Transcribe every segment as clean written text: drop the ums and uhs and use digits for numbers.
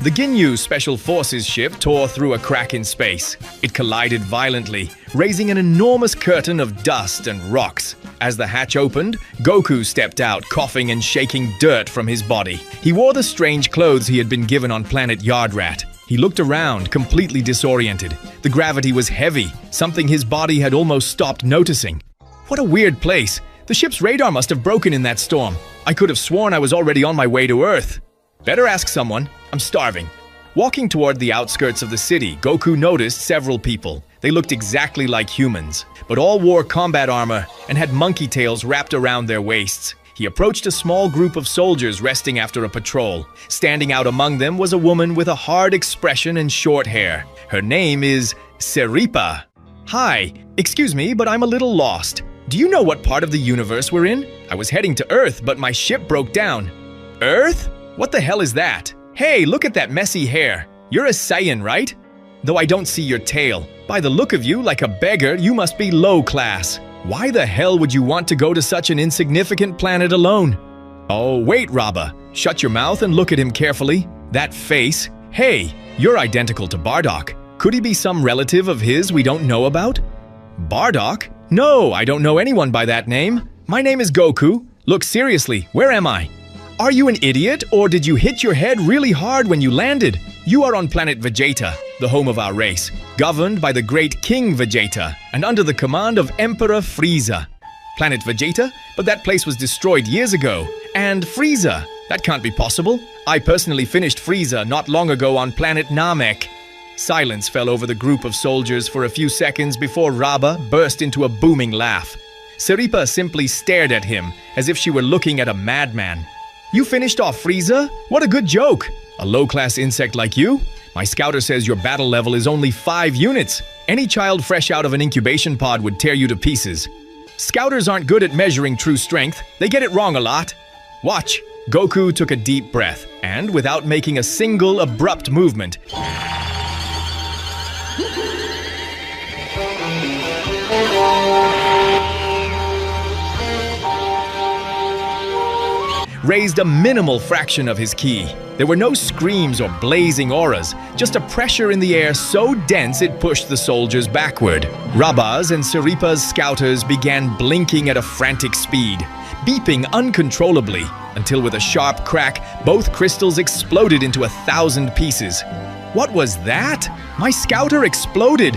The Ginyu Special Forces ship tore through a crack in space. It collided violently, raising an enormous curtain of dust and rocks. As the hatch opened, Goku stepped out, coughing and shaking dirt from his body. He wore the strange clothes he had been given on planet Yardrat. He looked around, completely disoriented. The gravity was heavy, something his body had almost stopped noticing. What a weird place. The ship's radar must have broken in that storm. I could have sworn I was already on my way to Earth. Better ask someone. I'm starving. Walking toward the outskirts of the city, Goku noticed several people. They looked exactly like humans, but all wore combat armor and had monkey tails wrapped around their waists. He approached a small group of soldiers resting after a patrol. Standing out among them was a woman with a hard expression and short hair. Her name is Saiyans. Hi, excuse me, but I'm a little lost. Do you know what part of the universe we're in? I was heading to Earth, but my ship broke down. Earth? What the hell is that? Hey, look at that messy hair. You're a Saiyan, right? Though I don't see your tail. By the look of you, like a beggar, you must be low class. Why the hell would you want to go to such an insignificant planet alone? Oh, wait, Rabba. Shut your mouth and look at him carefully. That face. Hey, you're identical to Bardock. Could he be some relative of his we don't know about? Bardock? No, I don't know anyone by that name. My name is Goku. Look, seriously, where am I? Are you an idiot, or did you hit your head really hard when you landed? You are on Planet Vegeta, the home of our race, governed by the great King Vegeta, and under the command of Emperor Frieza. Planet Vegeta? But that place was destroyed years ago. And Frieza? That can't be possible. I personally finished Frieza not long ago on planet Namek. Silence fell over the group of soldiers for a few seconds before Rabba burst into a booming laugh. Saiyans simply stared at him, as if she were looking at a madman. You finished off Frieza? What a good joke! A low-class insect like you? My scouter says your battle level is only 5 units. Any child fresh out of an incubation pod would tear you to pieces. Scouters aren't good at measuring true strength. They get it wrong a lot. Watch. Goku took a deep breath, and without making a single abrupt movement, raised a minimal fraction of his ki. There were no screams or blazing auras, just a pressure in the air so dense it pushed the soldiers backward. Rabba's and Saiyans' scouters began blinking at a frantic speed, beeping uncontrollably, until with a sharp crack, both crystals exploded into 1,000 pieces. What was that? My scouter exploded!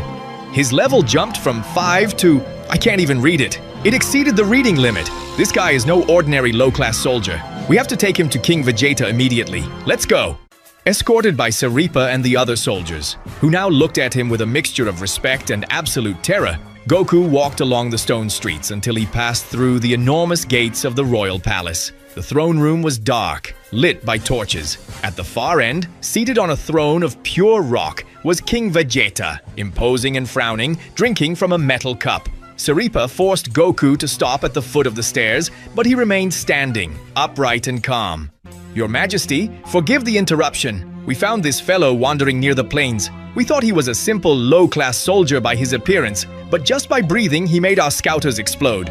His level jumped from 5 to... I can't even read it. It exceeded the reading limit. This guy is no ordinary low-class soldier. We have to take him to King Vegeta immediately. Let's go! Escorted by Saiyans and the other soldiers, who now looked at him with a mixture of respect and absolute terror, Goku walked along the stone streets until he passed through the enormous gates of the royal palace. The throne room was dark, lit by torches. At the far end, seated on a throne of pure rock, was King Vegeta, imposing and frowning, drinking from a metal cup. Saiyans forced Goku to stop at the foot of the stairs, but he remained standing, upright and calm. Your Majesty, forgive the interruption. We found this fellow wandering near the plains. We thought he was a simple, low-class soldier by his appearance, but just by breathing, he made our scouters explode.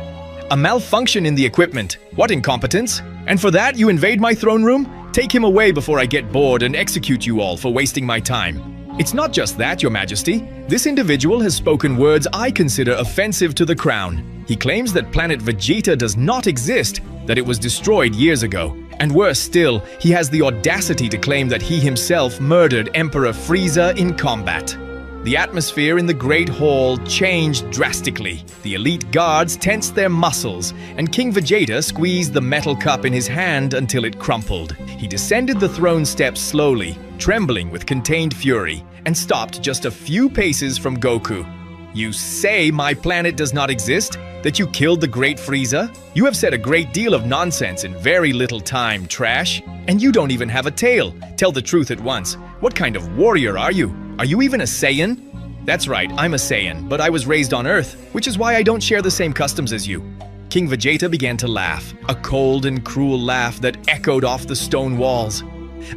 A malfunction in the equipment. What incompetence? And for that, you invade my throne room? Take him away before I get bored and execute you all for wasting my time. It's not just that, Your Majesty. This individual has spoken words I consider offensive to the crown. He claims that Planet Vegeta does not exist, that it was destroyed years ago. And worse still, he has the audacity to claim that he himself murdered Emperor Frieza in combat. The atmosphere in the Great Hall changed drastically. The elite guards tensed their muscles, and King Vegeta squeezed the metal cup in his hand until it crumpled. He descended the throne steps slowly, trembling with contained fury, and stopped just a few paces from Goku. You say my planet does not exist? That you killed the great Frieza? You have said a great deal of nonsense in very little time, trash. And you don't even have a tail. Tell the truth at once. What kind of warrior are you? Are you even a Saiyan? That's right, I'm a Saiyan, but I was raised on Earth, which is why I don't share the same customs as you. King Vegeta began to laugh, a cold and cruel laugh that echoed off the stone walls.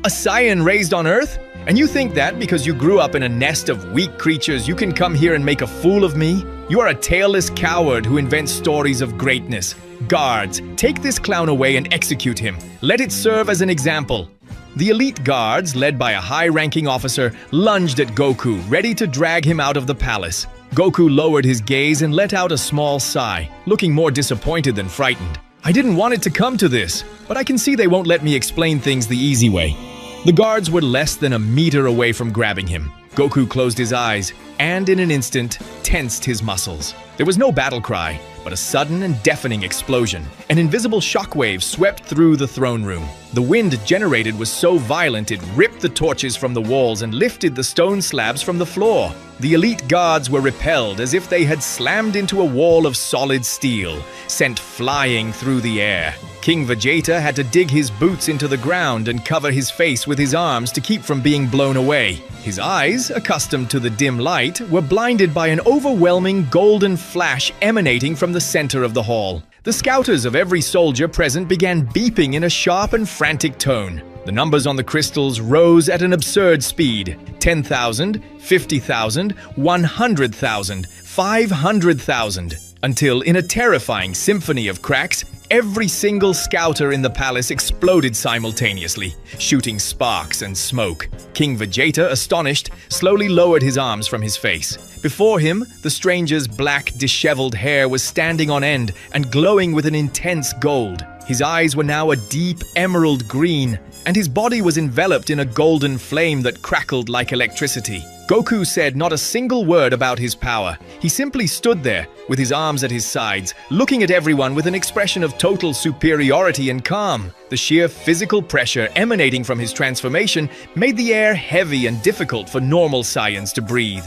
A Saiyan raised on Earth? And you think that because you grew up in a nest of weak creatures you can come here and make a fool of me? You are a tailless coward who invents stories of greatness. Guards, take this clown away and execute him. Let it serve as an example. The elite guards, led by a high-ranking officer, lunged at Goku, ready to drag him out of the palace. Goku lowered his gaze and let out a small sigh, looking more disappointed than frightened. I didn't want it to come to this, but I can see they won't let me explain things the easy way. The guards were less than a meter away from grabbing him. Goku closed his eyes and, in an instant, tensed his muscles. There was no battle cry, but a sudden and deafening explosion. An invisible shockwave swept through the throne room. The wind generated was so violent it ripped the torches from the walls and lifted the stone slabs from the floor. The elite guards were repelled as if they had slammed into a wall of solid steel, sent flying through the air. King Vegeta had to dig his boots into the ground and cover his face with his arms to keep from being blown away. His eyes, accustomed to the dim light, were blinded by an overwhelming golden flash emanating from the center of the hall. The scouters of every soldier present began beeping in a sharp and frantic tone. The numbers on the crystals rose at an absurd speed. 10,000, 50,000, 100,000, 500,000. Until, in a terrifying symphony of cracks, every single scouter in the palace exploded simultaneously, shooting sparks and smoke. King Vegeta, astonished, slowly lowered his arms from his face. Before him, the stranger's black, disheveled hair was standing on end and glowing with an intense gold. His eyes were now a deep emerald green, and his body was enveloped in a golden flame that crackled like electricity. Goku said not a single word about his power. He simply stood there, with his arms at his sides, looking at everyone with an expression of total superiority and calm. The sheer physical pressure emanating from his transformation made the air heavy and difficult for normal Saiyans to breathe.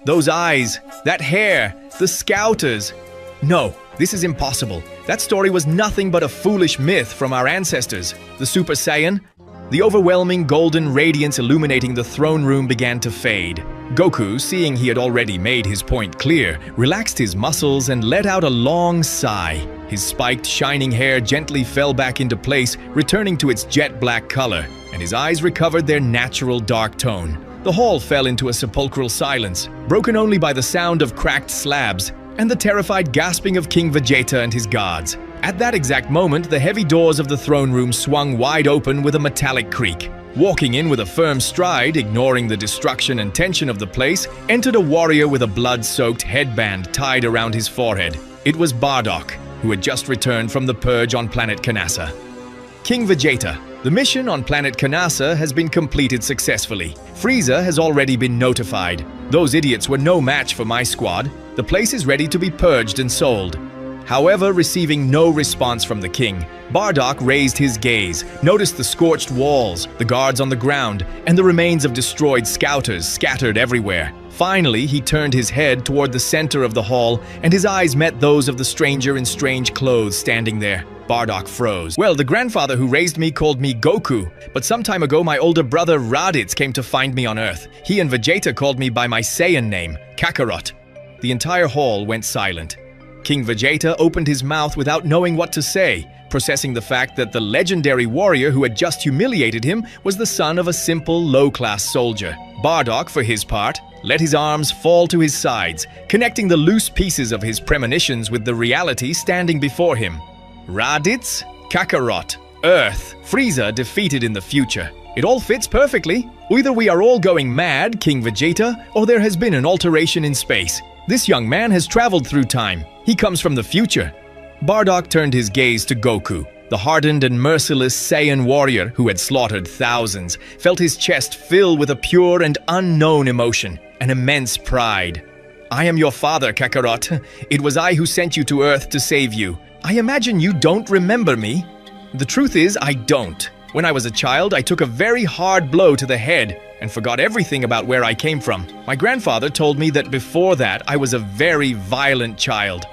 Those eyes, that hair, the scouters. No, this is impossible. That story was nothing but a foolish myth from our ancestors. The Super Saiyan, the overwhelming golden radiance illuminating the throne room began to fade. Goku, seeing he had already made his point clear, relaxed his muscles and let out a long sigh. His spiked, shining hair gently fell back into place, returning to its jet black color, and his eyes recovered their natural dark tone. The hall fell into a sepulchral silence, broken only by the sound of cracked slabs and the terrified gasping of King Vegeta and his guards. At that exact moment, the heavy doors of the throne room swung wide open with a metallic creak. Walking in with a firm stride, ignoring the destruction and tension of the place, entered a warrior with a blood-soaked headband tied around his forehead. It was Bardock, who had just returned from the purge on Planet Kanasa. King Vegeta, the mission on Planet Kanasa has been completed successfully. Frieza has already been notified. Those idiots were no match for my squad. The place is ready to be purged and sold. However, receiving no response from the king, Bardock raised his gaze, noticed the scorched walls, the guards on the ground, and the remains of destroyed scouters scattered everywhere. Finally, he turned his head toward the center of the hall, and his eyes met those of the stranger in strange clothes standing there. Bardock froze. Well, the grandfather who raised me called me Goku, but some time ago my older brother Raditz came to find me on Earth. He and Vegeta called me by my Saiyan name, Kakarot. The entire hall went silent. King Vegeta opened his mouth without knowing what to say, processing the fact that the legendary warrior who had just humiliated him was the son of a simple, low-class soldier. Bardock, for his part, let his arms fall to his sides, connecting the loose pieces of his premonitions with the reality standing before him. Raditz, Kakarot, Earth, Frieza defeated in the future. It all fits perfectly. Either we are all going mad, King Vegeta, or there has been an alteration in space. This young man has traveled through time. He comes from the future. Bardock turned his gaze to Goku. The hardened and merciless Saiyan warrior who had slaughtered thousands felt his chest fill with a pure and unknown emotion, an immense pride. I am your father, Kakarot. It was I who sent you to Earth to save you. I imagine you don't remember me. The truth is, I don't. When I was a child, I took a very hard blow to the head and forgot everything about where I came from. My grandfather told me that before that, I was a very violent child.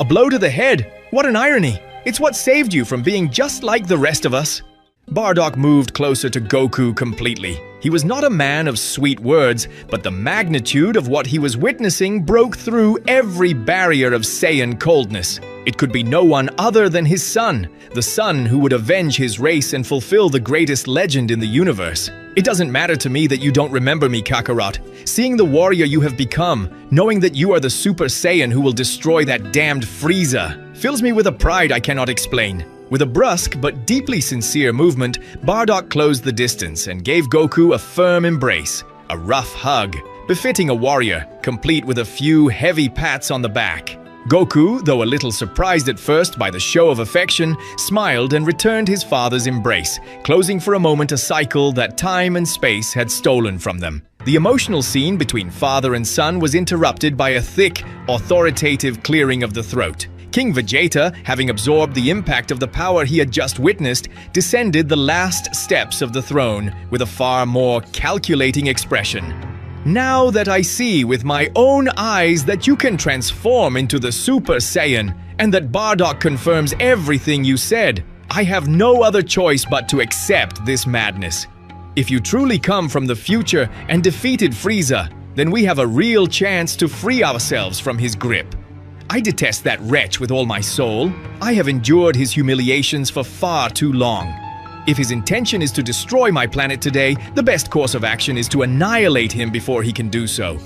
A blow to the head? What an irony! It's what saved you from being just like the rest of us. Bardock moved closer to Goku completely. He was not a man of sweet words, but the magnitude of what he was witnessing broke through every barrier of Saiyan coldness. It could be no one other than his son, the son who would avenge his race and fulfill the greatest legend in the universe. It doesn't matter to me that you don't remember me, Kakarot. Seeing the warrior you have become, knowing that you are the Super Saiyan who will destroy that damned Frieza, fills me with a pride I cannot explain. With a brusque but deeply sincere movement, Bardock closed the distance and gave Goku a firm embrace, a rough hug, befitting a warrior, complete with a few heavy pats on the back. Goku, though a little surprised at first by the show of affection, smiled and returned his father's embrace, closing for a moment a cycle that time and space had stolen from them. The emotional scene between father and son was interrupted by a thick, authoritative clearing of the throat. King Vegeta, having absorbed the impact of the power he had just witnessed, descended the last steps of the throne with a far more calculating expression. Now that I see with my own eyes that you can transform into the Super Saiyan, and that Bardock confirms everything you said, I have no other choice but to accept this madness. If you truly come from the future and defeated Frieza, then we have a real chance to free ourselves from his grip. I detest that wretch with all my soul. I have endured his humiliations for far too long. If his intention is to destroy my planet today, the best course of action is to annihilate him before he can do so.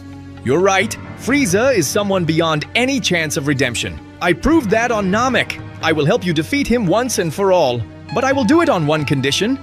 You're right, Frieza is someone beyond any chance of redemption. I proved that on Namek. I will help you defeat him once and for all, but I will do it on one condition.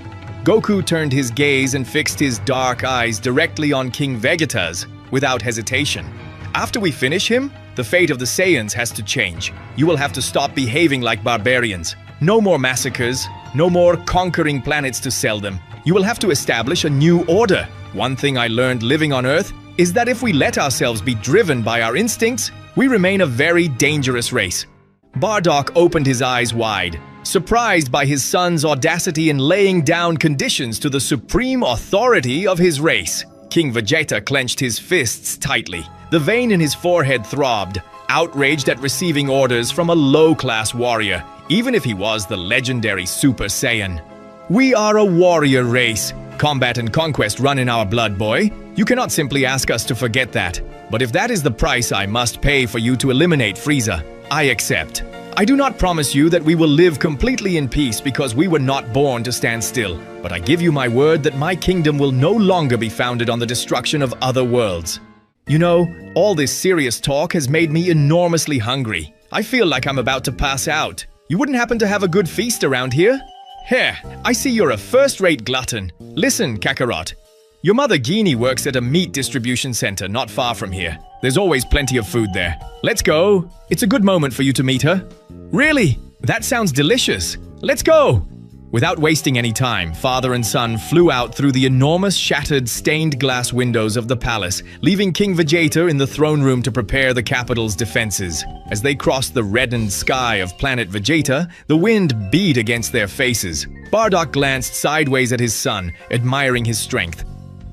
Goku turned his gaze and fixed his dark eyes directly on King Vegeta's, without hesitation. After we finish him, the fate of the Saiyans has to change. You will have to stop behaving like barbarians. No more massacres, no more conquering planets to sell them. You will have to establish a new order. One thing I learned living on Earth is that if we let ourselves be driven by our instincts, we remain a very dangerous race. Bardock opened his eyes wide, surprised by his son's audacity in laying down conditions to the supreme authority of his race. King Vegeta clenched his fists tightly. The vein in his forehead throbbed, outraged at receiving orders from a low-class warrior, even if he was the legendary Super Saiyan. We are a warrior race. Combat and conquest run in our blood, boy. You cannot simply ask us to forget that. But if that is the price I must pay for you to eliminate Frieza, I accept. I do not promise you that we will live completely in peace because we were not born to stand still. But I give you my word that my kingdom will no longer be founded on the destruction of other worlds. You know, all this serious talk has made me enormously hungry. I feel like I'm about to pass out. You wouldn't happen to have a good feast around here? Here, I see you're a first-rate glutton. Listen, Kakarot. Your mother Genie works at a meat distribution center not far from here. There's always plenty of food there. Let's go. It's a good moment for you to meet her. Really? That sounds delicious. Let's go. Without wasting any time, father and son flew out through the enormous shattered stained glass windows of the palace, leaving King Vegeta in the throne room to prepare the capital's defenses. As they crossed the reddened sky of Planet Vegeta, the wind beat against their faces. Bardock glanced sideways at his son, admiring his strength.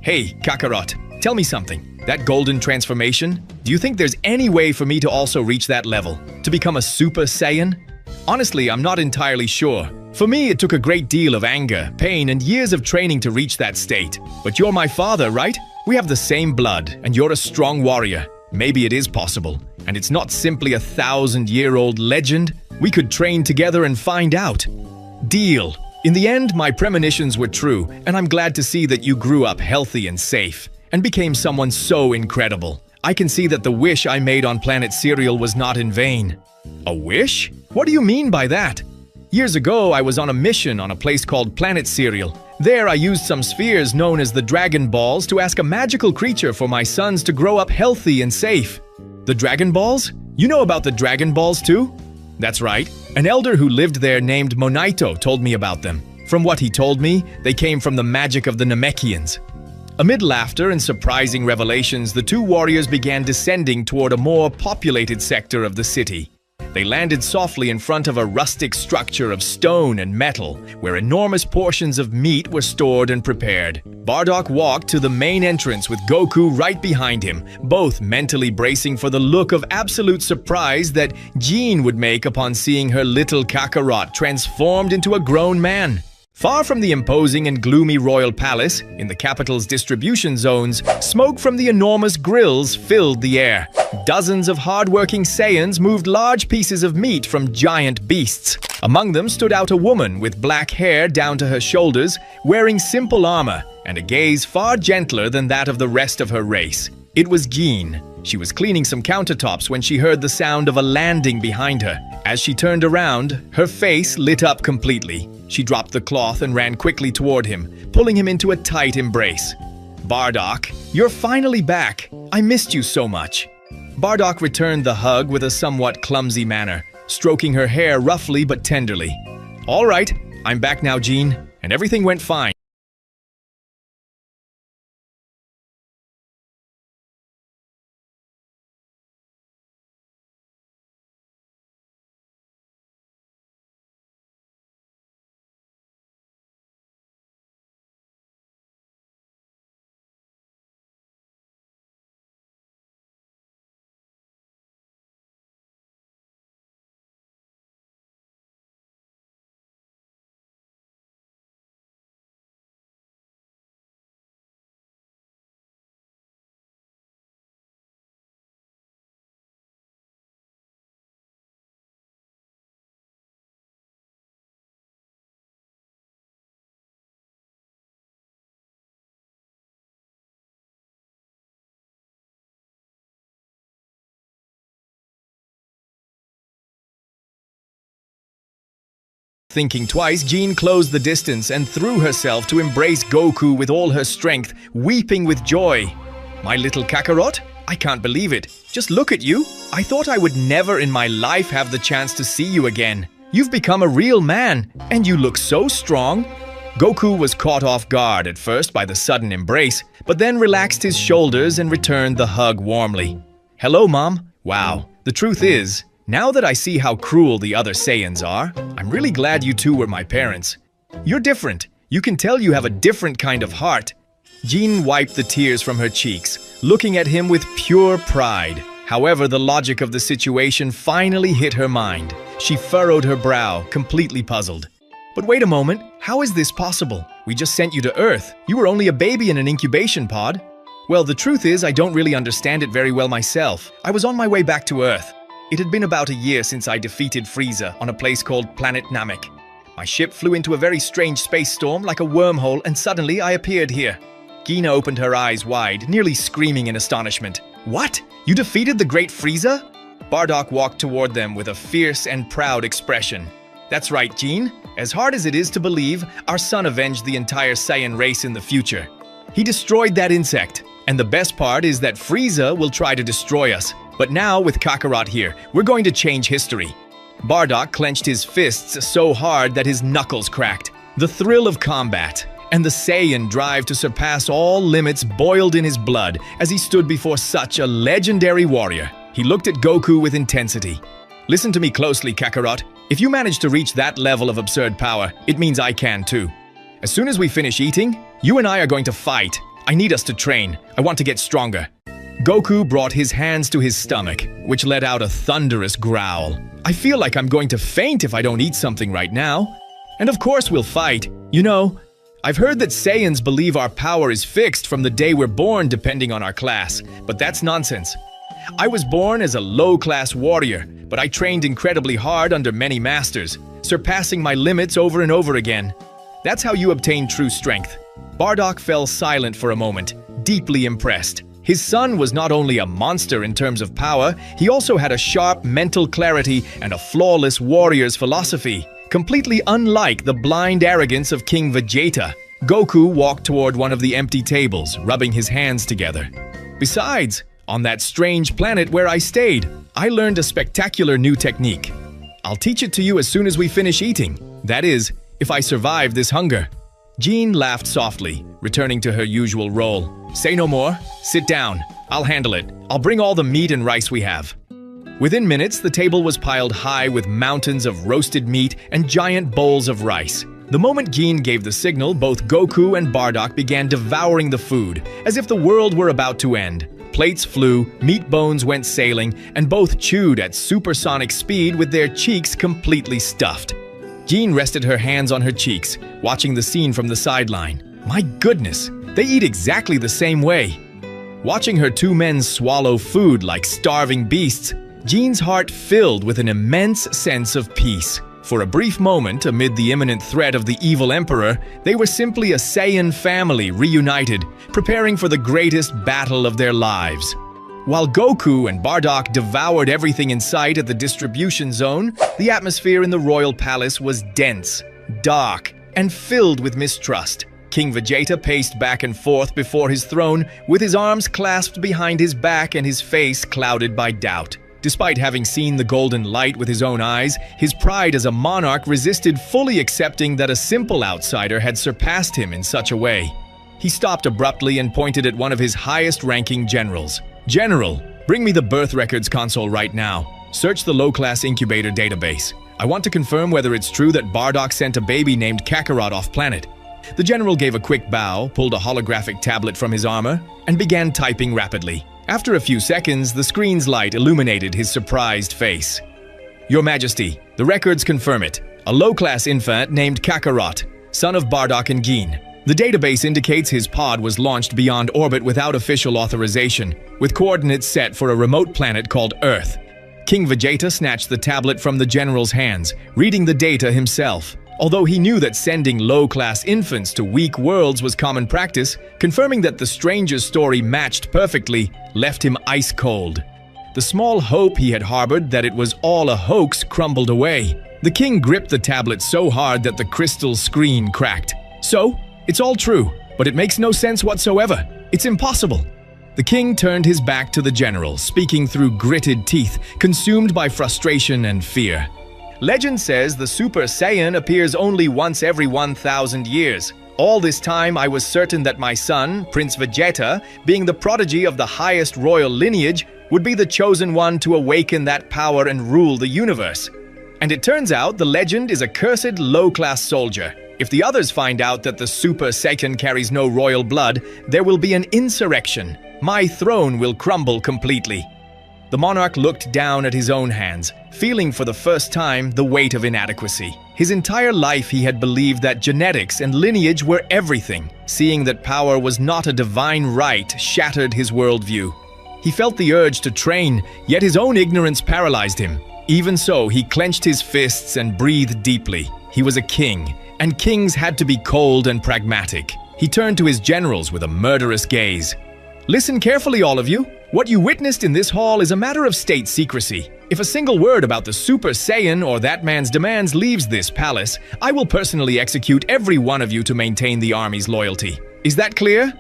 Hey, Kakarot, tell me something. That golden transformation, do you think there's any way for me to also reach that level? To become a Super Saiyan? Honestly, I'm not entirely sure. For me, it took a great deal of anger, pain, and years of training to reach that state. But you're my father, right? We have the same blood, and you're a strong warrior. Maybe it is possible. And it's not simply a 1,000-year-old legend. We could train together and find out. Deal. In the end, my premonitions were true, and I'm glad to see that you grew up healthy and safe, and became someone so incredible. I can see that the wish I made on Planet Cereal was not in vain. A wish? What do you mean by that? Years ago, I was on a mission on a place called Planet Cereal. There, I used some spheres known as the DragonBallZ to ask a magical creature for my sons to grow up healthy and safe. The DragonBallZ? You know about the DragonBallZ too? That's right. An elder who lived there named Monito told me about them. From what he told me, they came from the magic of the Namekians. Amid laughter and surprising revelations, the two warriors began descending toward a more populated sector of the city. They landed softly in front of a rustic structure of stone and metal, where enormous portions of meat were stored and prepared. Bardock walked to the main entrance with Goku right behind him, both mentally bracing for the look of absolute surprise that Jean would make upon seeing her little Kakarot transformed into a grown man. Far from the imposing and gloomy royal palace, in the capital's distribution zones, smoke from the enormous grills filled the air. Dozens of hard-working Saiyans moved large pieces of meat from giant beasts. Among them stood out a woman with black hair down to her shoulders, wearing simple armor, and a gaze far gentler than that of the rest of her race. It was Jean. She was cleaning some countertops when she heard the sound of a landing behind her. As she turned around, her face lit up completely. She dropped the cloth and ran quickly toward him, pulling him into a tight embrace. "Bardock, you're finally back. I missed you so much." Bardock returned the hug with a somewhat clumsy manner, stroking her hair roughly but tenderly. "All right, I'm back now, Jean, and everything went fine." Thinking twice, Jean closed the distance and threw herself to embrace Goku with all her strength, weeping with joy. "My little Kakarot, I can't believe it. Just look at you. I thought I would never in my life have the chance to see you again. You've become a real man, and you look so strong." Goku was caught off guard at first by the sudden embrace, but then relaxed his shoulders and returned the hug warmly. "Hello, Mom. Wow, the truth is, now that I see how cruel the other Saiyans are, I'm really glad you two were my parents. You're different. You can tell you have a different kind of heart." Jean wiped the tears from her cheeks, looking at him with pure pride. However, the logic of the situation finally hit her mind. She furrowed her brow, completely puzzled. "But wait a moment, how is this possible? We just sent you to Earth. You were only a baby in an incubation pod." "Well, the truth is I don't really understand it very well myself. I was on my way back to Earth. It had been about a year since I defeated Frieza on a place called Planet Namek. My ship flew into a very strange space storm like a wormhole, and suddenly I appeared here." Gina opened her eyes wide, nearly screaming in astonishment. "What? You defeated the great Frieza?" Bardock walked toward them with a fierce and proud expression. "That's right, Jean. As hard as it is to believe, our son avenged the entire Saiyan race in the future. He destroyed that insect, and the best part is that Frieza will try to destroy us. But now, with Kakarot here, we're going to change history." Bardock clenched his fists so hard that his knuckles cracked. The thrill of combat and the Saiyan drive to surpass all limits boiled in his blood as he stood before such a legendary warrior. He looked at Goku with intensity. "Listen to me closely, Kakarot. If you manage to reach that level of absurd power, it means I can too. As soon as we finish eating, you and I are going to fight. I need us to train. I want to get stronger." Goku brought his hands to his stomach, which let out a thunderous growl. "I feel like I'm going to faint if I don't eat something right now. And of course we'll fight. You know, I've heard that Saiyans believe our power is fixed from the day we're born depending on our class, but that's nonsense. I was born as a low-class warrior, but I trained incredibly hard under many masters, surpassing my limits over and over again. That's how you obtain true strength." Bardock fell silent for a moment, deeply impressed. His son was not only a monster in terms of power, he also had a sharp mental clarity and a flawless warrior's philosophy, completely unlike the blind arrogance of King Vegeta. Goku walked toward one of the empty tables, rubbing his hands together. "Besides, on that strange planet where I stayed, I learned a spectacular new technique. I'll teach it to you as soon as we finish eating. That is, if I survive this hunger." Jean laughed softly, returning to her usual role. "Say no more. Sit down. I'll handle it. I'll bring all the meat and rice we have." Within minutes, the table was piled high with mountains of roasted meat and giant bowls of rice. The moment Jean gave the signal, both Goku and Bardock began devouring the food, as if the world were about to end. Plates flew, meat bones went sailing, and both chewed at supersonic speed with their cheeks completely stuffed. Jean rested her hands on her cheeks, watching the scene from the sideline. My goodness, they eat exactly the same way. Watching her two men swallow food like starving beasts, Jean's heart filled with an immense sense of peace. For a brief moment, amid the imminent threat of the evil emperor, they were simply a Saiyan family reunited, preparing for the greatest battle of their lives. While Goku and Bardock devoured everything in sight at the distribution zone, the atmosphere in the royal palace was dense, dark, and filled with mistrust. King Vegeta paced back and forth before his throne, with his arms clasped behind his back and his face clouded by doubt. Despite having seen the golden light with his own eyes, his pride as a monarch resisted fully accepting that a simple outsider had surpassed him in such a way. He stopped abruptly and pointed at one of his highest-ranking generals. "General, bring me the birth records console right now. Search the low-class incubator database. I want to confirm whether it's true that Bardock sent a baby named Kakarot off-planet." The general gave a quick bow, pulled a holographic tablet from his armor, and began typing rapidly. After a few seconds, the screen's light illuminated his surprised face. "Your Majesty, the records confirm it. A low-class infant named Kakarot, son of Bardock and Geen. The database indicates his pod was launched beyond orbit without official authorization, with coordinates set for a remote planet called Earth." King Vegeta snatched the tablet from the general's hands, reading the data himself. Although he knew that sending low-class infants to weak worlds was common practice, confirming that the stranger's story matched perfectly left him ice cold. The small hope he had harbored that it was all a hoax crumbled away. The king gripped the tablet so hard that the crystal screen cracked. "So, it's all true, but it makes no sense whatsoever. It's impossible." The king turned his back to the general, speaking through gritted teeth, consumed by frustration and fear. "Legend says the Super Saiyan appears only once every 1,000 years. All this time I was certain that my son, Prince Vegeta, being the prodigy of the highest royal lineage, would be the chosen one to awaken that power and rule the universe. And it turns out the legend is a cursed low-class soldier. If the others find out that the Super Saiyan carries no royal blood, there will be an insurrection. My throne will crumble completely." The monarch looked down at his own hands, feeling for the first time the weight of inadequacy. His entire life he had believed that genetics and lineage were everything. Seeing that power was not a divine right shattered his worldview. He felt the urge to train, yet his own ignorance paralyzed him. Even so, he clenched his fists and breathed deeply. He was a king, and kings had to be cold and pragmatic. He turned to his generals with a murderous gaze. "Listen carefully, all of you. What you witnessed in this hall is a matter of state secrecy. If a single word about the Super Saiyan or that man's demands leaves this palace, I will personally execute every one of you to maintain the army's loyalty. Is that clear?"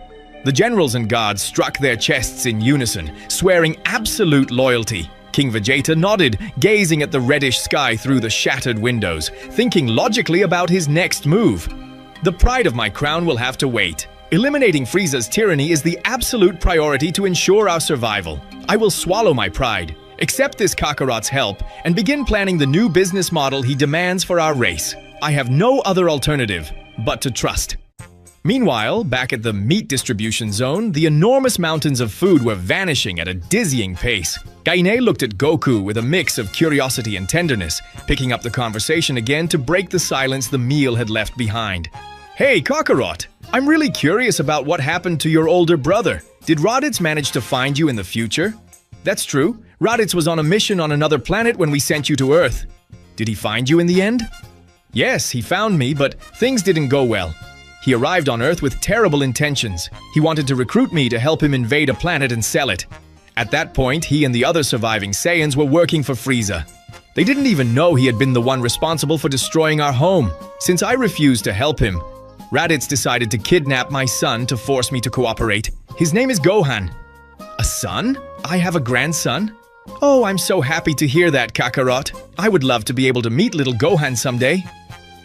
The generals and guards struck their chests in unison, swearing absolute loyalty. King Vegeta nodded, gazing at the reddish sky through the shattered windows, thinking logically about his next move. "The pride of my crown will have to wait. Eliminating Frieza's tyranny is the absolute priority to ensure our survival. I will swallow my pride, accept this Kakarot's help, and begin planning the new business model he demands for our race. I have no other alternative but to trust." Meanwhile, back at the meat distribution zone, the enormous mountains of food were vanishing at a dizzying pace. Gaine looked at Goku with a mix of curiosity and tenderness, picking up the conversation again to break the silence the meal had left behind. "Hey, Kakarot! I'm really curious about what happened to your older brother. Did Raditz manage to find you in the future?" "That's true. Raditz was on a mission on another planet when we sent you to Earth." "Did he find you in the end?" "Yes, he found me, but things didn't go well. He arrived on Earth with terrible intentions. He wanted to recruit me to help him invade a planet and sell it. At that point, he and the other surviving Saiyans were working for Frieza. They didn't even know he had been the one responsible for destroying our home. Since I refused to help him, Raditz decided to kidnap my son to force me to cooperate. His name is Gohan." "A son? I have a grandson?" "Oh, I'm so happy to hear that, Kakarot. I would love to be able to meet little Gohan someday."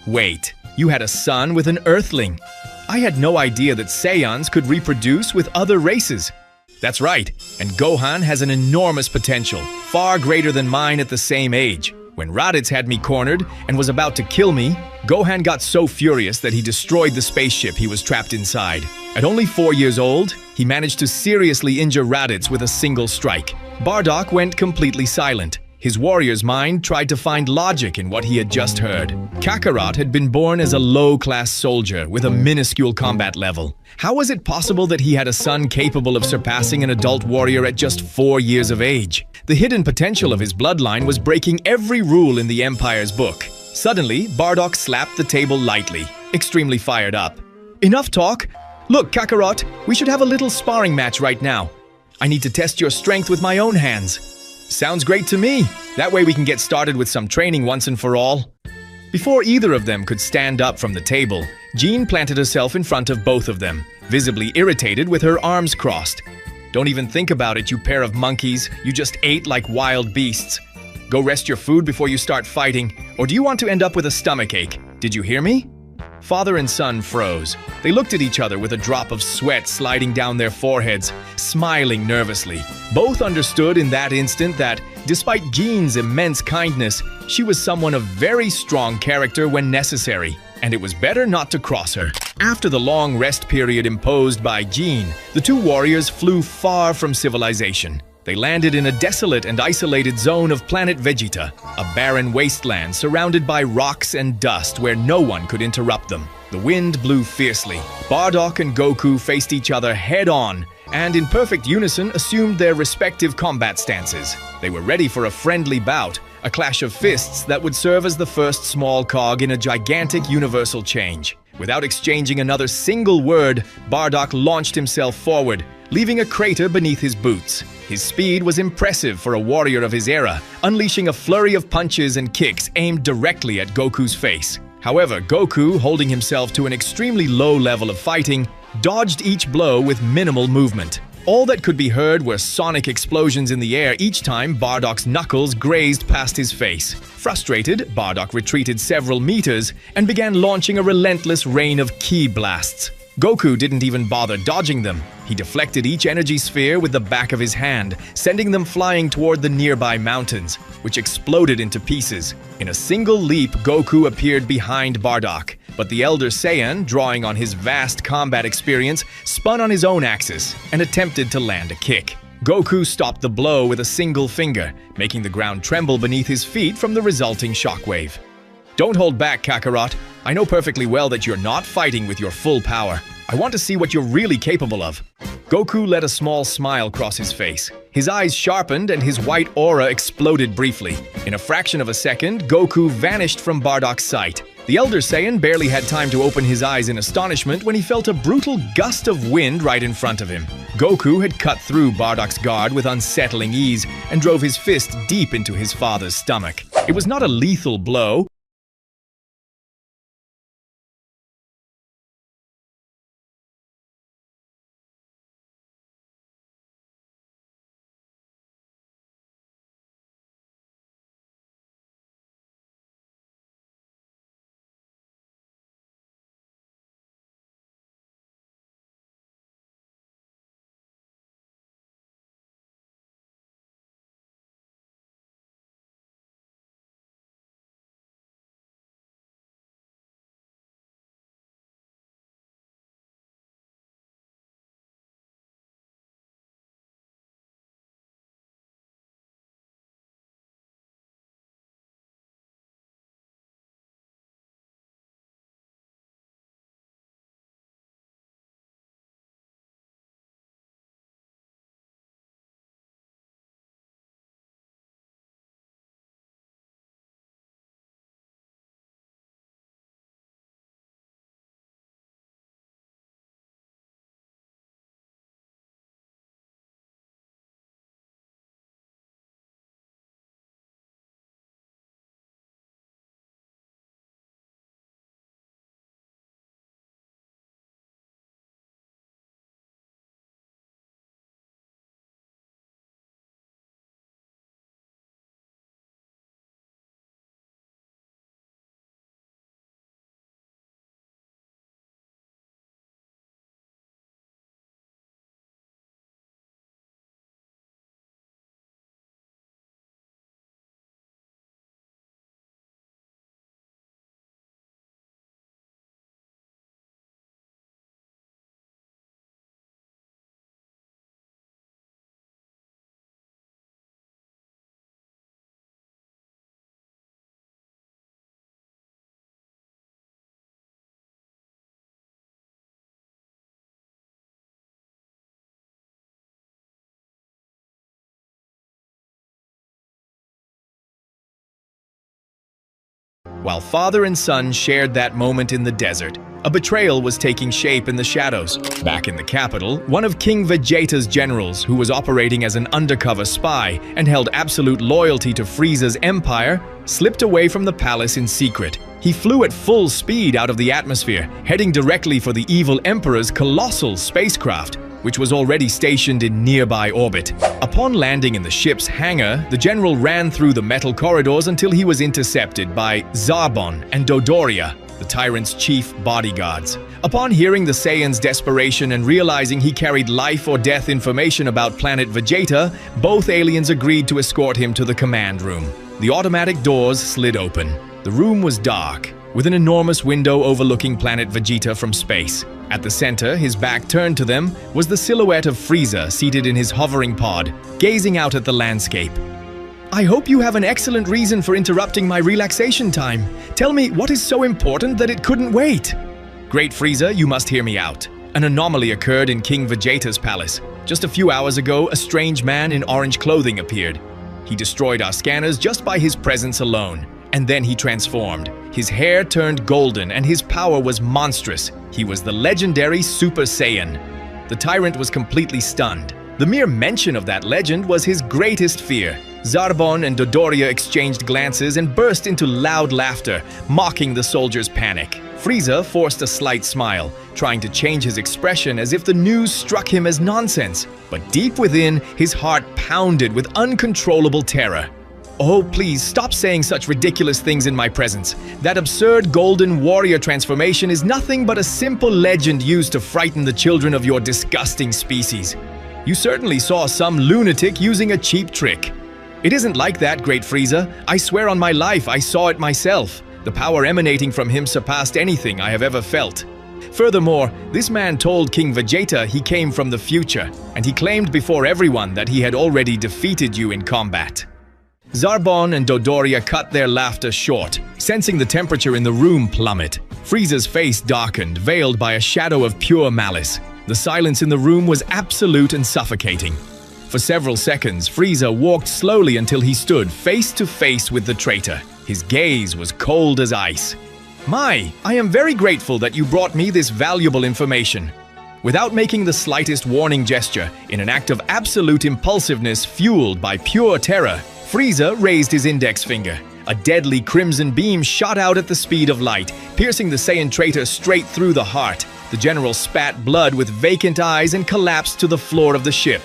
"Wait, you had a son with an Earthling? I had no idea that Saiyans could reproduce with other races." "That's right, and Gohan has an enormous potential, far greater than mine at the same age. When Raditz had me cornered and was about to kill me, Gohan got so furious that he destroyed the spaceship he was trapped inside. At only 4 years old, he managed to seriously injure Raditz with a single strike. Bardock went completely silent. His warrior's mind tried to find logic in what he had just heard. Kakarot had been born as a low-class soldier with a minuscule combat level. How was it possible that he had a son capable of surpassing an adult warrior at just 4 years of age? The hidden potential of his bloodline was breaking every rule in the Empire's book. Suddenly, Bardock slapped the table lightly, extremely fired up. Enough talk! Look, Kakarot, we should have a little sparring match right now. I need to test your strength with my own hands. Sounds great to me. That way we can get started with some training once and for all. Before either of them could stand up from the table, Jean planted herself in front of both of them, visibly irritated with her arms crossed. Don't even think about it, you pair of monkeys. You just ate like wild beasts. Go rest your food before you start fighting, or do you want to end up with a stomachache? Did you hear me? Father and son froze. They looked at each other with a drop of sweat sliding down their foreheads, smiling nervously. Both understood in that instant that, despite Jean's immense kindness, she was someone of very strong character when necessary, and it was better not to cross her. After the long rest period imposed by Jean, the two warriors flew far from civilization. They landed in a desolate and isolated zone of Planet Vegeta, a barren wasteland surrounded by rocks and dust where no one could interrupt them. The wind blew fiercely. Bardock and Goku faced each other head-on, and in perfect unison assumed their respective combat stances. They were ready for a friendly bout, a clash of fists that would serve as the first small cog in a gigantic universal change. Without exchanging another single word, Bardock launched himself forward, leaving a crater beneath his boots. His speed was impressive for a warrior of his era, unleashing a flurry of punches and kicks aimed directly at Goku's face. However, Goku, holding himself to an extremely low level of fighting, dodged each blow with minimal movement. All that could be heard were sonic explosions in the air each time Bardock's knuckles grazed past his face. Frustrated, Bardock retreated several meters and began launching a relentless rain of ki blasts. Goku didn't even bother dodging them. He deflected each energy sphere with the back of his hand, sending them flying toward the nearby mountains, which exploded into pieces. In a single leap, Goku appeared behind Bardock, but the Elder Saiyan, drawing on his vast combat experience, spun on his own axis and attempted to land a kick. Goku stopped the blow with a single finger, making the ground tremble beneath his feet from the resulting shockwave. Don't hold back, Kakarot. I know perfectly well that you're not fighting with your full power. I want to see what you're really capable of. Goku let a small smile cross his face. His eyes sharpened and his white aura exploded briefly. In a fraction of a second, Goku vanished from Bardock's sight. The Elder Saiyan barely had time to open his eyes in astonishment when he felt a brutal gust of wind right in front of him. Goku had cut through Bardock's guard with unsettling ease and drove his fist deep into his father's stomach. It was not a lethal blow, while father and son shared that moment in the desert. A betrayal was taking shape in the shadows. Back in the capital, one of King Vegeta's generals, who was operating as an undercover spy and held absolute loyalty to Frieza's empire, slipped away from the palace in secret. He flew at full speed out of the atmosphere, heading directly for the evil emperor's colossal spacecraft, which was already stationed in nearby orbit. Upon landing in the ship's hangar, the general ran through the metal corridors until he was intercepted by Zarbon and Dodoria, the tyrant's chief bodyguards. Upon hearing the Saiyans' desperation and realizing he carried life or death information about Planet Vegeta, both aliens agreed to escort him to the command room. The automatic doors slid open. The room was dark, with an enormous window overlooking Planet Vegeta from space. At the center, his back turned to them, was the silhouette of Frieza seated in his hovering pod, gazing out at the landscape. "I hope you have an excellent reason for interrupting my relaxation time. Tell me, what is so important that it couldn't wait?" "Great Frieza, you must hear me out. An anomaly occurred in King Vegeta's palace. Just a few hours ago, a strange man in orange clothing appeared. He destroyed our scanners just by his presence alone. And then he transformed. His hair turned golden and his power was monstrous. He was the legendary Super Saiyan." The tyrant was completely stunned. The mere mention of that legend was his greatest fear. Zarbon and Dodoria exchanged glances and burst into loud laughter, mocking the soldier's panic. Frieza forced a slight smile, trying to change his expression as if the news struck him as nonsense. But deep within, his heart pounded with uncontrollable terror. "Oh, please, stop saying such ridiculous things in my presence. That absurd golden warrior transformation is nothing but a simple legend used to frighten the children of your disgusting species. You certainly saw some lunatic using a cheap trick. It isn't like that, Great Frieza. I swear on my life I saw it myself. The power emanating from him surpassed anything I have ever felt. Furthermore, this man told King Vegeta he came from the future, and he claimed before everyone that he had already defeated you in combat." Zarbon and Dodoria cut their laughter short, sensing the temperature in the room plummet. Frieza's face darkened, veiled by a shadow of pure malice. The silence in the room was absolute and suffocating. For several seconds, Frieza walked slowly until he stood face to face with the traitor. His gaze was cold as ice. "My, I am very grateful that you brought me this valuable information." Without making the slightest warning gesture, in an act of absolute impulsiveness fueled by pure terror, Frieza raised his index finger. A deadly crimson beam shot out at the speed of light, piercing the Saiyan traitor straight through the heart. The general spat blood with vacant eyes and collapsed to the floor of the ship.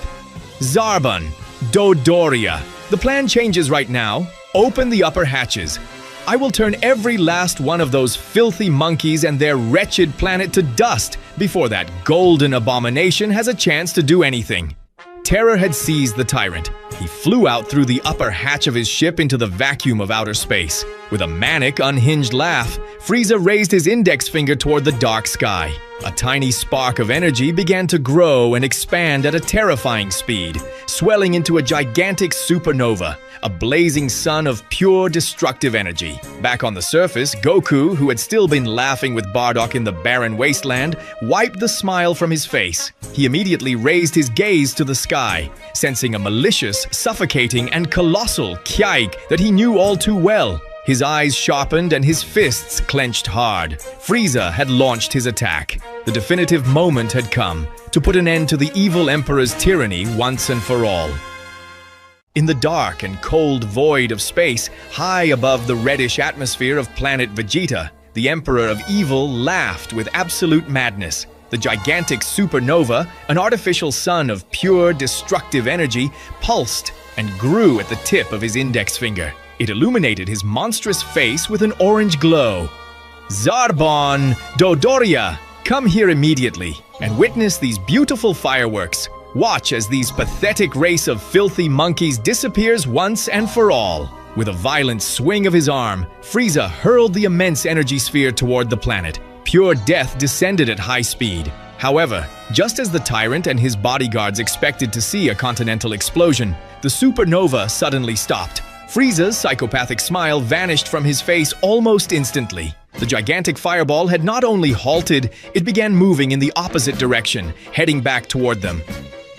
"Zarbon, Dodoria, the plan changes right now. Open the upper hatches. I will turn every last one of those filthy monkeys and their wretched planet to dust before that golden abomination has a chance to do anything." Terror had seized the tyrant. He flew out through the upper hatch of his ship into the vacuum of outer space. With a manic, unhinged laugh, Frieza raised his index finger toward the dark sky. A tiny spark of energy began to grow and expand at a terrifying speed, swelling into a gigantic supernova, a blazing sun of pure destructive energy. Back on the surface, Goku, who had still been laughing with Bardock in the barren wasteland, wiped the smile from his face. He immediately raised his gaze to the sky, sensing a malicious, suffocating, and colossal Kyaik that he knew all too well. His eyes sharpened and his fists clenched hard. Frieza had launched his attack. The definitive moment had come to put an end to the evil Emperor's tyranny once and for all. In the dark and cold void of space, high above the reddish atmosphere of Planet Vegeta, the Emperor of Evil laughed with absolute madness. The gigantic supernova, an artificial sun of pure destructive energy, pulsed and grew at the tip of his index finger. It illuminated his monstrous face with an orange glow. "Zarbon, Dodoria, come here immediately and witness these beautiful fireworks. Watch as these pathetic race of filthy monkeys disappears once and for all." With a violent swing of his arm, Frieza hurled the immense energy sphere toward the planet. Pure death descended at high speed. However, just as the tyrant and his bodyguards expected to see a continental explosion, the supernova suddenly stopped. Frieza's psychopathic smile vanished from his face almost instantly. The gigantic fireball had not only halted, it began moving in the opposite direction, heading back toward them.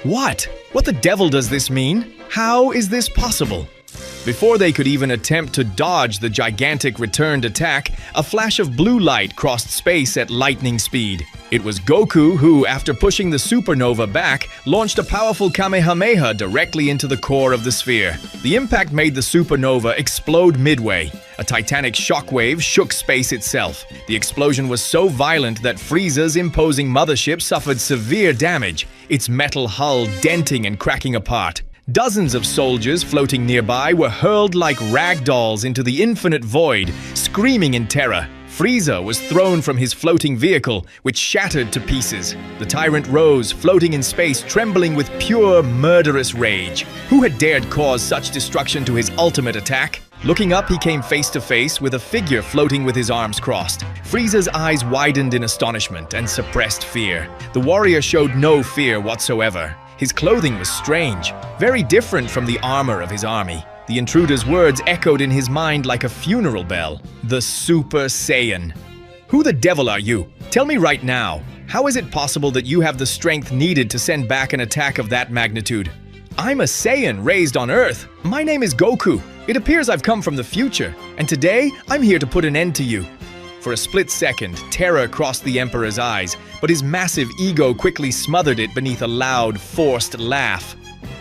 What? What the devil does this mean? How is this possible? Before they could even attempt to dodge the gigantic returned attack, a flash of blue light crossed space at lightning speed. It was Goku who, after pushing the supernova back, launched a powerful Kamehameha directly into the core of the sphere. The impact made the supernova explode midway. A titanic shockwave shook space itself. The explosion was so violent that Frieza's imposing mothership suffered severe damage, its metal hull denting and cracking apart. Dozens of soldiers floating nearby were hurled like rag dolls into the infinite void, screaming in terror. Frieza was thrown from his floating vehicle, which shattered to pieces. The tyrant rose, floating in space, trembling with pure, murderous rage. Who had dared cause such destruction to his ultimate attack? Looking up, he came face to face with a figure floating with his arms crossed. Frieza's eyes widened in astonishment and suppressed fear. The warrior showed no fear whatsoever. His clothing was strange, very different from the armor of his army. The intruder's words echoed in his mind like a funeral bell. The Super Saiyan. Who the devil are you? Tell me right now. How is it possible that you have the strength needed to send back an attack of that magnitude? I'm a Saiyan raised on Earth. My name is Goku. It appears I've come from the future, and today I'm here to put an end to you. For a split second, terror crossed the Emperor's eyes, but his massive ego quickly smothered it beneath a loud, forced laugh.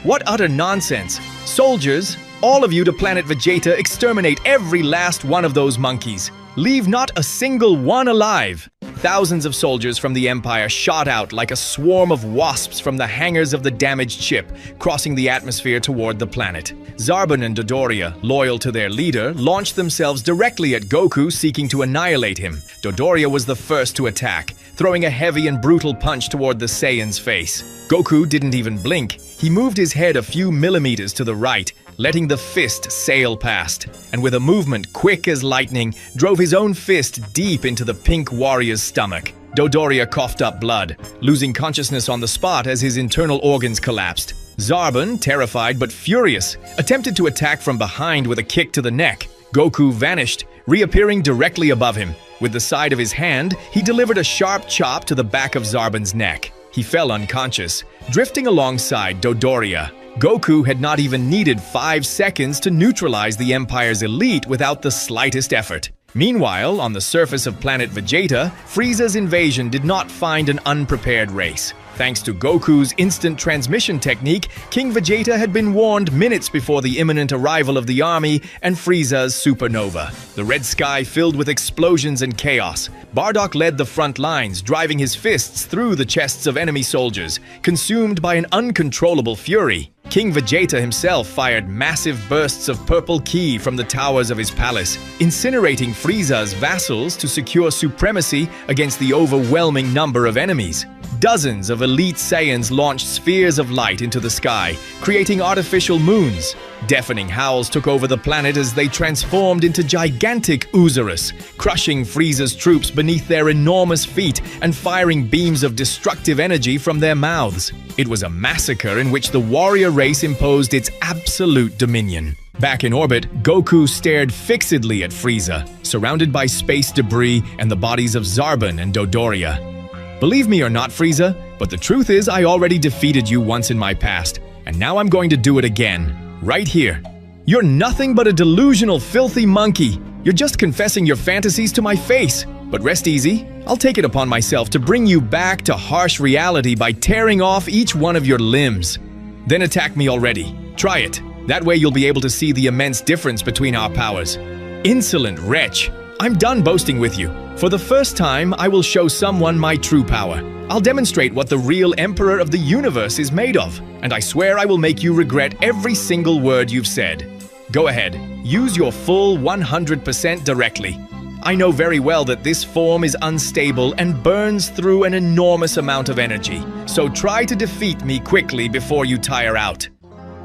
What utter nonsense! Soldiers, all of you to Planet Vegeta, exterminate every last one of those monkeys. Leave not a single one alive. Thousands of soldiers from the Empire shot out like a swarm of wasps from the hangars of the damaged ship, crossing the atmosphere toward the planet. Zarbon and Dodoria, loyal to their leader, launched themselves directly at Goku, seeking to annihilate him. Dodoria was the first to attack, throwing a heavy and brutal punch toward the Saiyan's face. Goku didn't even blink. He moved his head a few millimeters to the right, letting the fist sail past, and with a movement quick as lightning, drove his own fist deep into the pink warrior's stomach. Dodoria coughed up blood, losing consciousness on the spot as his internal organs collapsed. Zarbon, terrified but furious, attempted to attack from behind with a kick to the neck. Goku vanished, reappearing directly above him. With the side of his hand, he delivered a sharp chop to the back of Zarbon's neck. He fell unconscious, drifting alongside Dodoria. Goku had not even needed 5 seconds to neutralize the Empire's elite without the slightest effort. Meanwhile, on the surface of Planet Vegeta, Frieza's invasion did not find an unprepared race. Thanks to Goku's instant transmission technique, King Vegeta had been warned minutes before the imminent arrival of the army and Frieza's supernova. The red sky filled with explosions and chaos. Bardock led the front lines, driving his fists through the chests of enemy soldiers, consumed by an uncontrollable fury. King Vegeta himself fired massive bursts of purple ki from the towers of his palace, incinerating Frieza's vassals to secure supremacy against the overwhelming number of enemies. Dozens of elite Saiyans launched spheres of light into the sky, creating artificial moons. Deafening howls took over the planet as they transformed into gigantic Usurus, crushing Frieza's troops beneath their enormous feet and firing beams of destructive energy from their mouths. It was a massacre in which the warrior race imposed its absolute dominion. Back in orbit, Goku stared fixedly at Frieza, surrounded by space debris and the bodies of Zarbon and Dodoria. Believe me or not, Frieza, but the truth is I already defeated you once in my past, and now I'm going to do it again, right here. You're nothing but a delusional, filthy monkey. You're just confessing your fantasies to my face. But rest easy, I'll take it upon myself to bring you back to harsh reality by tearing off each one of your limbs. Then attack me already. Try it. That way you'll be able to see the immense difference between our powers. Insolent wretch! I'm done boasting with you. For the first time, I will show someone my true power. I'll demonstrate what the real Emperor of the Universe is made of, and I swear I will make you regret every single word you've said. Go ahead, use your full 100% directly. I know very well that this form is unstable and burns through an enormous amount of energy, so try to defeat me quickly before you tire out.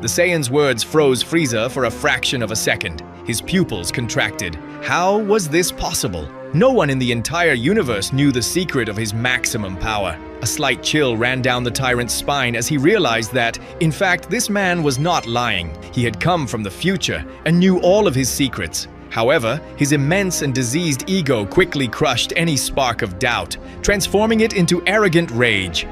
The Saiyan's words froze Frieza for a fraction of a second. His pupils contracted. How was this possible? No one in the entire universe knew the secret of his maximum power. A slight chill ran down the tyrant's spine as he realized that, in fact, this man was not lying. He had come from the future and knew all of his secrets. However, his immense and diseased ego quickly crushed any spark of doubt, transforming it into arrogant rage.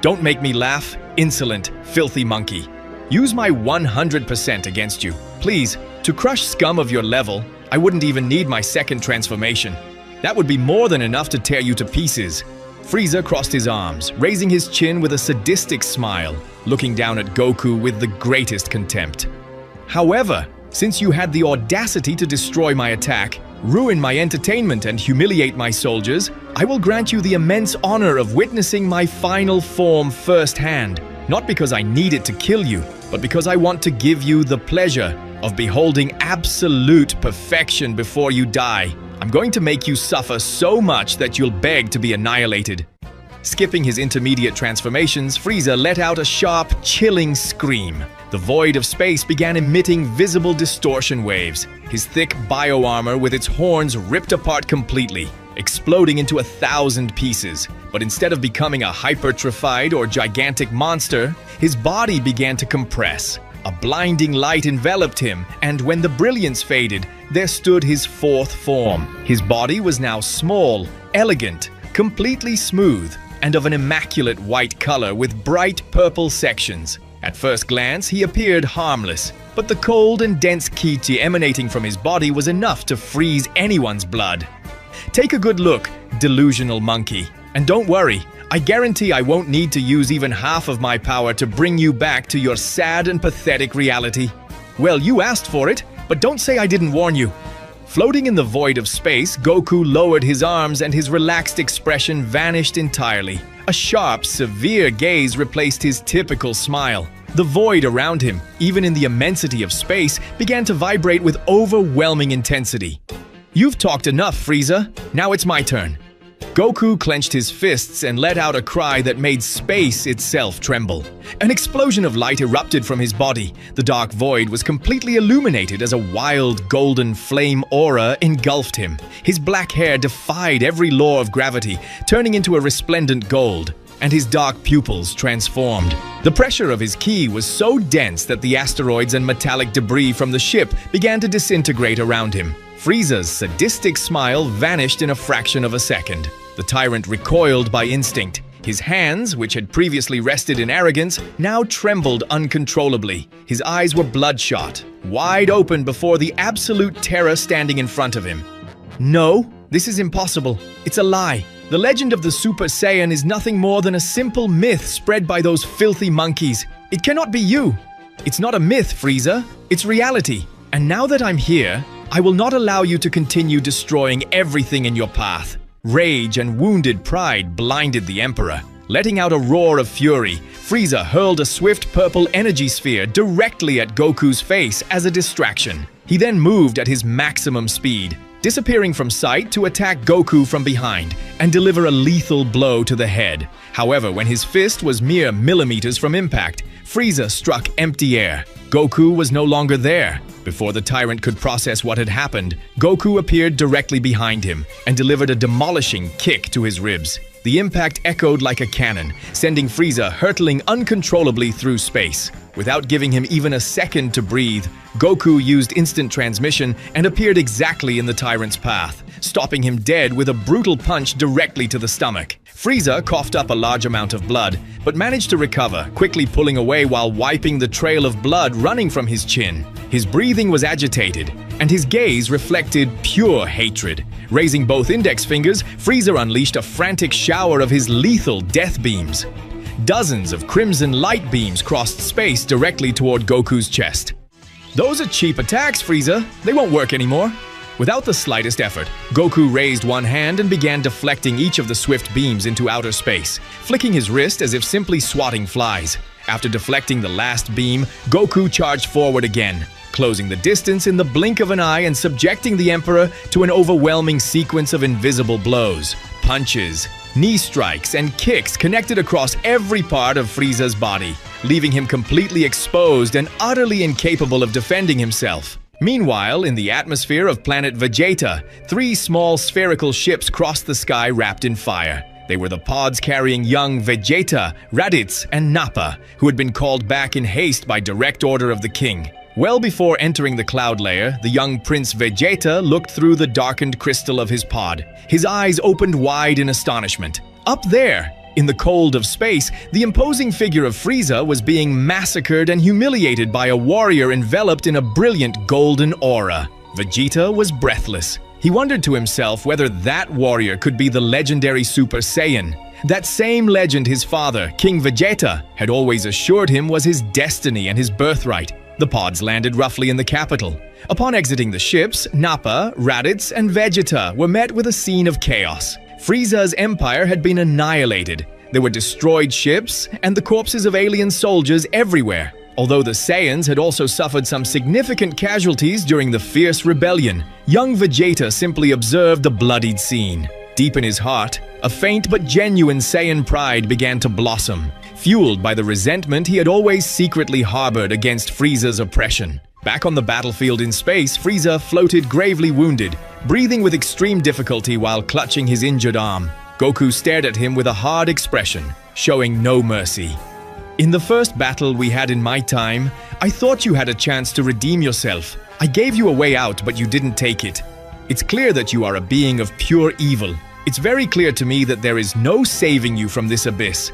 Don't make me laugh, insolent, filthy monkey. Use my 100% against you. Please, To crush scum of your level, I wouldn't even need my second transformation. That would be more than enough to tear you to pieces. Frieza crossed his arms, raising his chin with a sadistic smile, looking down at Goku with the greatest contempt. However, since you had the audacity to destroy my attack, ruin my entertainment and humiliate my soldiers, I will grant you the immense honor of witnessing my final form firsthand. Not because I need it to kill you, but because I want to give you the pleasure of beholding absolute perfection before you die. I'm going to make you suffer so much that you'll beg to be annihilated. Skipping his intermediate transformations, Frieza let out a sharp, chilling scream. The void of space began emitting visible distortion waves. His thick bioarmor with its horns ripped apart completely, exploding into 1,000 pieces. But instead of becoming a hypertrophied or gigantic monster, his body began to compress. A blinding light enveloped him, and when the brilliance faded, there stood his fourth form. His body was now small, elegant, completely smooth, and of an immaculate white color with bright purple sections. At first glance, he appeared harmless, but the cold and dense ki emanating from his body was enough to freeze anyone's blood. Take a good look, delusional monkey. And don't worry, I guarantee I won't need to use even half of my power to bring you back to your sad and pathetic reality. Well, you asked for it, but don't say I didn't warn you. Floating in the void of space, Goku lowered his arms and his relaxed expression vanished entirely. A sharp, severe gaze replaced his typical smile. The void around him, even in the immensity of space, began to vibrate with overwhelming intensity. You've talked enough, Frieza. Now it's my turn. Goku clenched his fists and let out a cry that made space itself tremble. An explosion of light erupted from his body. The dark void was completely illuminated as a wild golden flame aura engulfed him. His black hair defied every law of gravity, turning into a resplendent gold, and his dark pupils transformed. The pressure of his ki was so dense that the asteroids and metallic debris from the ship began to disintegrate around him. Frieza's sadistic smile vanished in a fraction of a second. The tyrant recoiled by instinct. His hands, which had previously rested in arrogance, now trembled uncontrollably. His eyes were bloodshot, wide open before the absolute terror standing in front of him. No, this is impossible. It's a lie. The legend of the Super Saiyan is nothing more than a simple myth spread by those filthy monkeys. It cannot be you. It's not a myth, Frieza. It's reality. And now that I'm here, I will not allow you to continue destroying everything in your path. Rage and wounded pride blinded the Emperor. Letting out a roar of fury, Frieza hurled a swift purple energy sphere directly at Goku's face as a distraction. He then moved at his maximum speed, disappearing from sight to attack Goku from behind and deliver a lethal blow to the head. However, when his fist was mere millimeters from impact, Frieza struck empty air. Goku was no longer there. Before the tyrant could process what had happened, Goku appeared directly behind him and delivered a demolishing kick to his ribs. The impact echoed like a cannon, sending Frieza hurtling uncontrollably through space. Without giving him even a second to breathe, Goku used instant transmission and appeared exactly in the tyrant's path, stopping him dead with a brutal punch directly to the stomach. Frieza coughed up a large amount of blood, but managed to recover, quickly pulling away while wiping the trail of blood running from his chin. His breathing was agitated, and his gaze reflected pure hatred. Raising both index fingers, Frieza unleashed a frantic shower of his lethal death beams. Dozens of crimson light beams crossed space directly toward Goku's chest. Those are cheap attacks, Frieza. They won't work anymore. Without the slightest effort, Goku raised one hand and began deflecting each of the swift beams into outer space, flicking his wrist as if simply swatting flies. After deflecting the last beam, Goku charged forward again, closing the distance in the blink of an eye and subjecting the Emperor to an overwhelming sequence of invisible blows. Punches, knee strikes, and kicks connected across every part of Frieza's body, leaving him completely exposed and utterly incapable of defending himself. Meanwhile, in the atmosphere of Planet Vegeta, 3 small spherical ships crossed the sky wrapped in fire. They were the pods carrying young Vegeta, Raditz, and Nappa, who had been called back in haste by direct order of the king. Well before entering the cloud layer, the young Prince Vegeta looked through the darkened crystal of his pod. His eyes opened wide in astonishment. Up there, In the cold of space, the imposing figure of Frieza was being massacred and humiliated by a warrior enveloped in a brilliant golden aura. Vegeta was breathless. He wondered to himself whether that warrior could be the legendary Super Saiyan. That same legend his father, King Vegeta, had always assured him was his destiny and his birthright. The pods landed roughly in the capital. Upon exiting the ships, Nappa, Raditz, and Vegeta were met with a scene of chaos. Frieza's empire had been annihilated. There were destroyed ships and the corpses of alien soldiers everywhere. Although the Saiyans had also suffered some significant casualties during the fierce rebellion, young Vegeta simply observed the bloodied scene. Deep in his heart, a faint but genuine Saiyan pride began to blossom, fueled by the resentment he had always secretly harbored against Frieza's oppression. Back on the battlefield in space, Frieza floated gravely wounded, breathing with extreme difficulty while clutching his injured arm. Goku stared at him with a hard expression, showing no mercy. "In the first battle we had in my time, I thought you had a chance to redeem yourself. I gave you a way out, but you didn't take it. It's clear that you are a being of pure evil. It's very clear to me that there is no saving you from this abyss."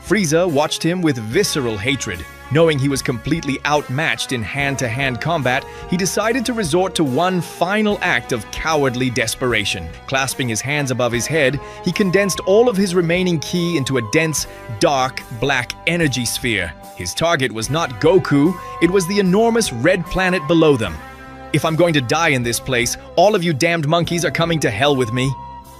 Frieza watched him with visceral hatred. Knowing he was completely outmatched in hand-to-hand combat, he decided to resort to one final act of cowardly desperation. Clasping his hands above his head, he condensed all of his remaining ki into a dense, dark, black energy sphere. His target was not Goku, it was the enormous red planet below them. "If I'm going to die in this place, all of you damned monkeys are coming to hell with me."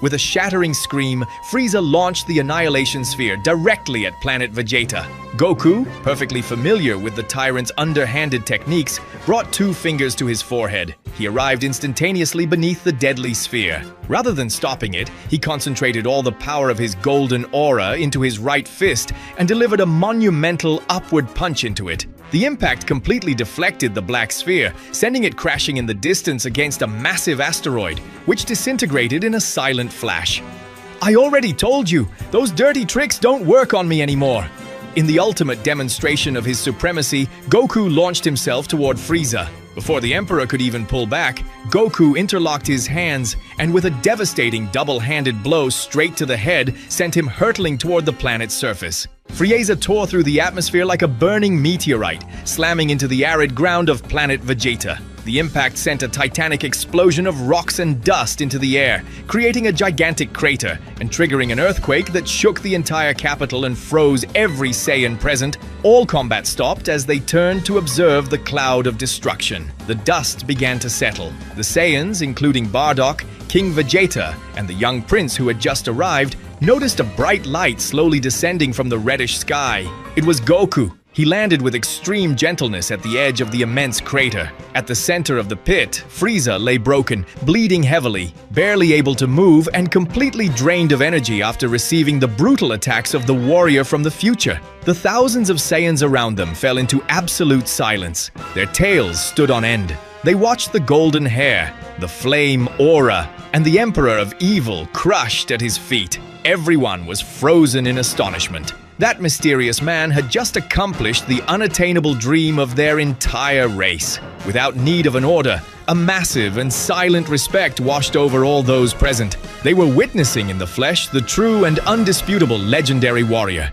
With a shattering scream, Frieza launched the Annihilation Sphere directly at Planet Vegeta. Goku, perfectly familiar with the tyrant's underhanded techniques, brought 2 fingers to his forehead. He arrived instantaneously beneath the deadly sphere. Rather than stopping it, he concentrated all the power of his golden aura into his right fist and delivered a monumental upward punch into it. The impact completely deflected the black sphere, sending it crashing in the distance against a massive asteroid, which disintegrated in a silent flash. "I already told you, those dirty tricks don't work on me anymore." In the ultimate demonstration of his supremacy, Goku launched himself toward Frieza. Before the Emperor could even pull back, Goku interlocked his hands and with a devastating double-handed blow straight to the head, sent him hurtling toward the planet's surface. Frieza tore through the atmosphere like a burning meteorite, slamming into the arid ground of Planet Vegeta. The impact sent a titanic explosion of rocks and dust into the air, creating a gigantic crater and triggering an earthquake that shook the entire capital and froze every Saiyan present. All combat stopped as they turned to observe the cloud of destruction. The dust began to settle. The Saiyans, including Bardock, King Vegeta, and the young prince who had just arrived, noticed a bright light slowly descending from the reddish sky. It was Goku. He landed with extreme gentleness at the edge of the immense crater. At the center of the pit, Frieza lay broken, bleeding heavily, barely able to move and completely drained of energy after receiving the brutal attacks of the warrior from the future. The thousands of Saiyans around them fell into absolute silence. Their tails stood on end. They watched the golden hair, the flame aura, and the Emperor of Evil crushed at his feet. Everyone was frozen in astonishment. That mysterious man had just accomplished the unattainable dream of their entire race. Without need of an order, a massive and silent respect washed over all those present. They were witnessing in the flesh the true and undisputable legendary warrior.